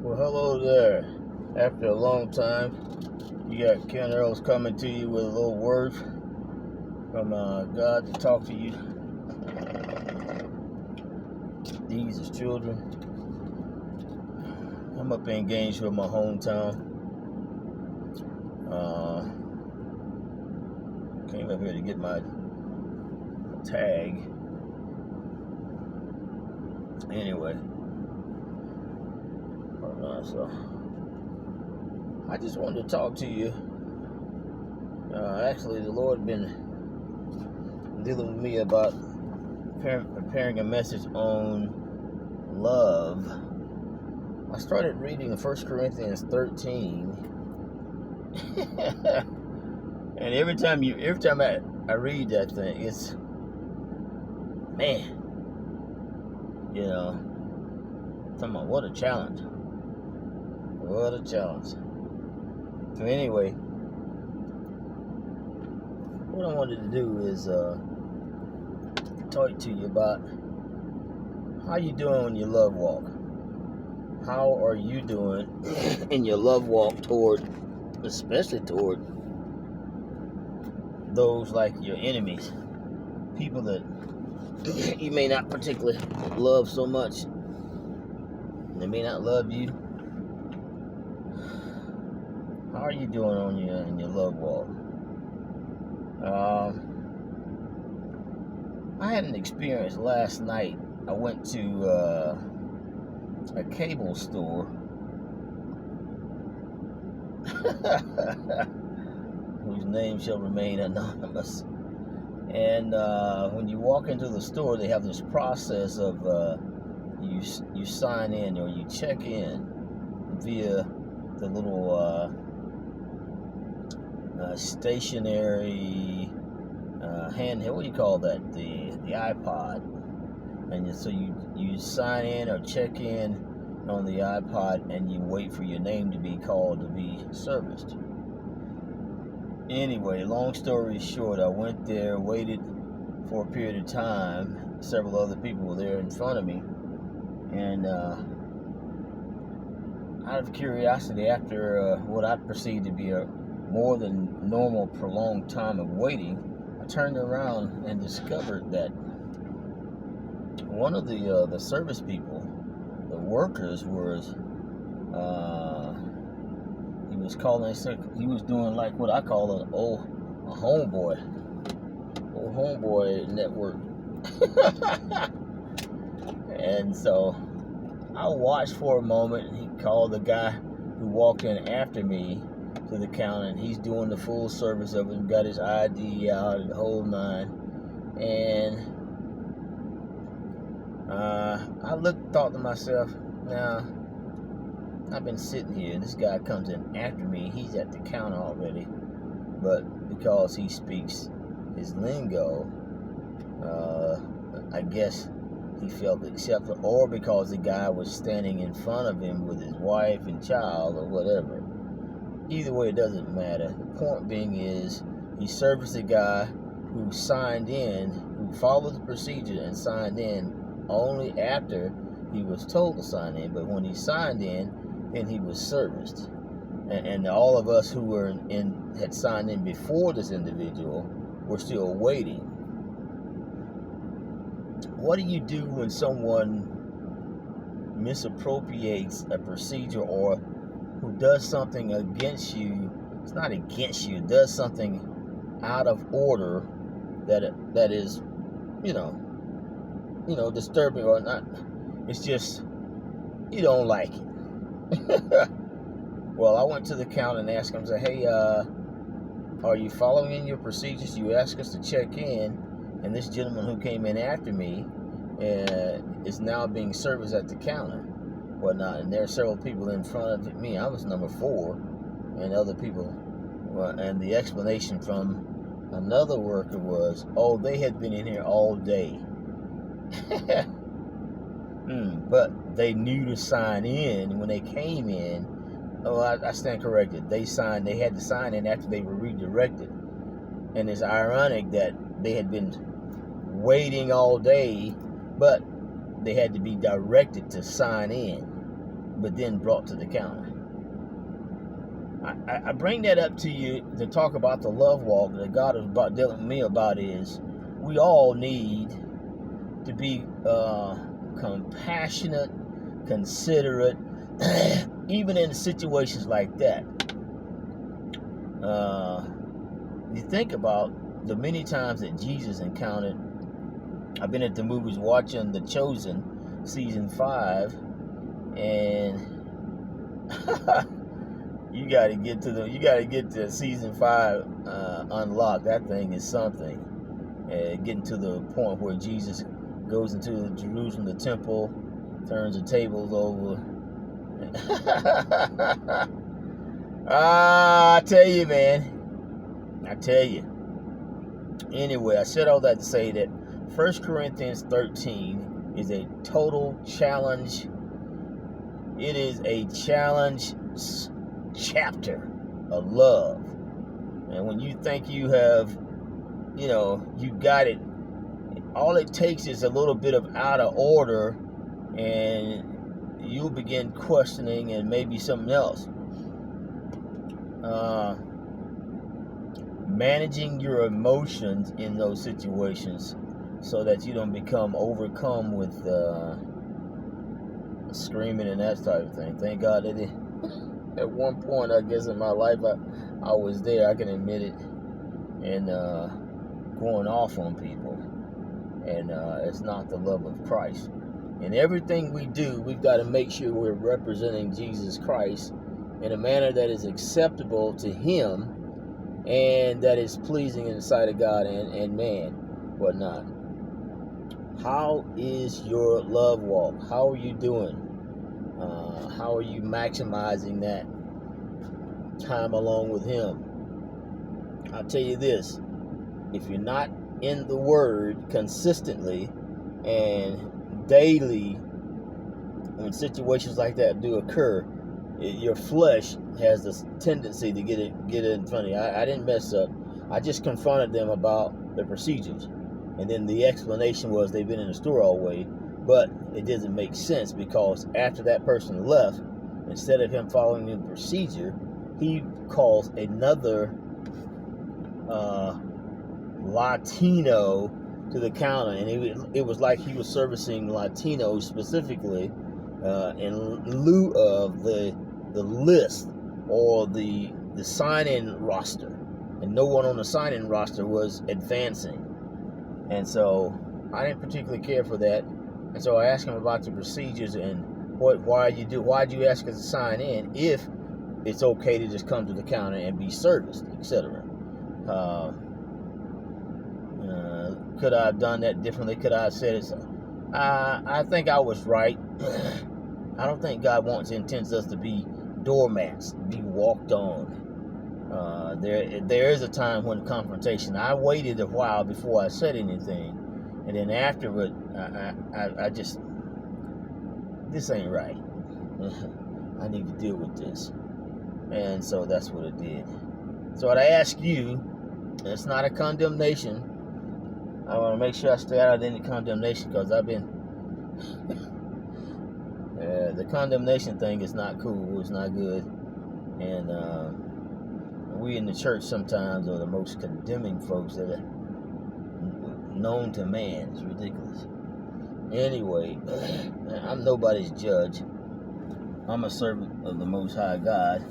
Well, hello there. After a long time, you got Ken Earls coming to you with a little word from God to talk to you. These is children. I'm up in Gainesville, my hometown. Came up here to get my tag. Anyway. So I just wanted to talk to you. Actually, the Lord been dealing with me about preparing a message on love. I started reading 1 Corinthians 13, and every time I read that thing, it's talking about what a challenge. What a challenge. So anyway, what I wanted to do is talk to you about how you doing in your love walk. How are you doing in your love walk especially toward those like your enemies, people that you may not particularly love so much. They may not love you. How are you doing in your love walk? I had an experience last night. I went to a cable store whose name shall remain anonymous. And when you walk into the store, they have this process of you sign in or you check in via the little stationary handheld. What do you call that? The iPod. And so you sign in or check in on the iPod, and you wait for your name to be called to be serviced. Anyway, long story short, I went there, waited for a period of time. Several other people were there in front of me, and out of curiosity, after what I perceived to be a more than normal prolonged time of waiting, I turned around and discovered that one of the service people, the workers, he was doing like what I call a homeboy network. And so I watched for a moment, and he called the guy who walked in after me to the counter, and he's doing the full service of it, got his ID out and the whole nine. And thought to myself, now I've been sitting here, this guy comes in after me, he's at the counter already, but because he speaks his lingo, I guess he felt accepted, or because the guy was standing in front of him with his wife and child or whatever. Either way, it doesn't matter. The point being is, he serviced a guy who signed in, who followed the procedure and signed in only after he was told to sign in. But when he signed in, then he was serviced. And all of us who had signed in before this individual were still waiting. What do you do when someone misappropriates a procedure, or who does something against you? It's not against you, does something out of order that is, disturbing or not. It's just, you don't like it. Well, I went to the counter and asked him, I said, hey, are you following in your procedures? You asked us to check in, and this gentleman who came in after me is now being serviced at the counter, whatnot. And there are several people in front of me. I was number 4, and other people. And the explanation from another worker was, they had been in here all day. But they knew to sign in when they came in. I stand corrected. They had to sign in after they were redirected. And it's ironic that they had been waiting all day, but they had to be directed to sign in. but then brought to the counter. I bring that up to you to talk about the love walk that God is about dealing with me about. Is we all need to be compassionate, considerate, even in situations like that. You think about the many times that Jesus encountered. I've been at the movies watching The Chosen season 5, and you got to get to season 5 unlocked. That thing is something. Getting to the point where Jesus goes into Jerusalem, the temple, turns the tables over. I tell you, man. I tell you. Anyway, I said all that to say that 1 Corinthians 13 is a total challenge. It is a challenge chapter of love. And when you think you have, you got it, all it takes is a little bit of out of order, and you'll begin questioning and maybe something else. Managing your emotions in those situations so that you don't become overcome with screaming and that type of thing. Thank God that at one point, I guess, in my life, I was there, I can admit it, and going off on people. And it's not the love of Christ. In everything we do, we've got to make sure we're representing Jesus Christ in a manner that is acceptable to Him and that is pleasing in the sight of God and man, whatnot. How is your love walk? How are you doing? How are you maximizing that time along with Him? I'll tell you this. If you're not in the Word consistently and daily, when situations like that do occur, your flesh has this tendency to get it in front of you. I didn't mess up. I just confronted them about the procedures. And then the explanation was they've been in the store all way. But it doesn't make sense, because after that person left, instead of him following the procedure, he calls another Latino to the counter. And it was like he was servicing Latinos specifically in lieu of the list or the sign-in roster. And no one on the sign-in roster was advancing. And so I didn't particularly care for that. And so I asked him about the procedures and why'd you ask us to sign in if it's okay to just come to the counter and be serviced, etc. Could I have done that differently? Could I have said it? I think I was right. I don't think God intends us to be doormats, be walked on. There is a time when confrontation. I waited a while before I said anything, and then afterward, I just, this ain't right. I need to deal with this, and so that's what it did. So what I ask you, it's not a condemnation. I want to make sure I stay out of any condemnation, because I've been. The condemnation thing is not cool. It's not good, and we in the church sometimes are the most condemning folks that are known to man. It's ridiculous. Anyway, I'm nobody's judge. I'm a servant of the Most High God.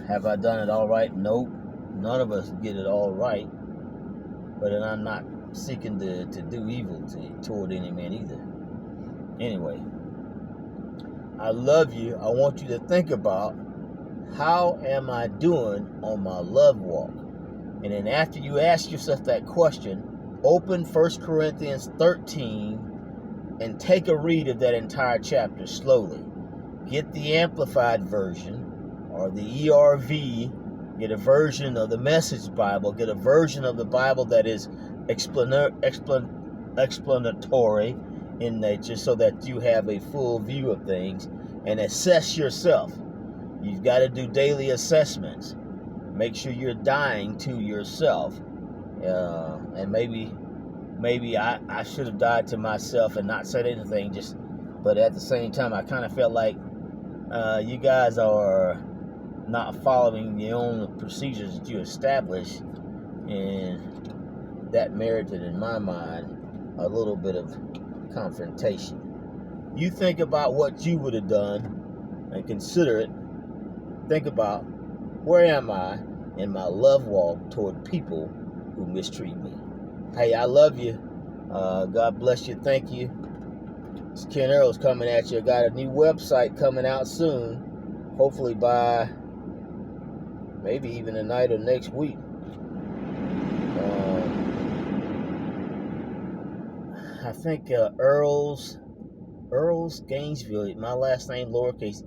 Have I done it all right? Nope. None of us get it all right. But I'm not seeking to do evil toward any man either. Anyway, I love you. I want you to think about, how am I doing on my love walk? And then after you ask yourself that question, open 1 Corinthians 13 and take a read of that entire chapter slowly. Get the Amplified Version or the ERV. Get a version of the Message Bible. Get a version of the Bible that is explanatory in nature, so that you have a full view of things, and assess yourself. You've got to do daily assessments. Make sure you're dying to yourself. And maybe I should have died to myself and not said anything. But at the same time, I kind of felt like You guys are not following your own procedures that you established, and that merited, in my mind, a little bit of confrontation. You think about what you would have done and consider it. Think about, where am I in my love walk toward people who mistreat me? Hey, I love you. God bless you. Thank you. It's Ken Earls coming at you. I got a new website coming out soon. Hopefully by maybe even tonight or next week. I think Earls Gainesville. My last name lowercase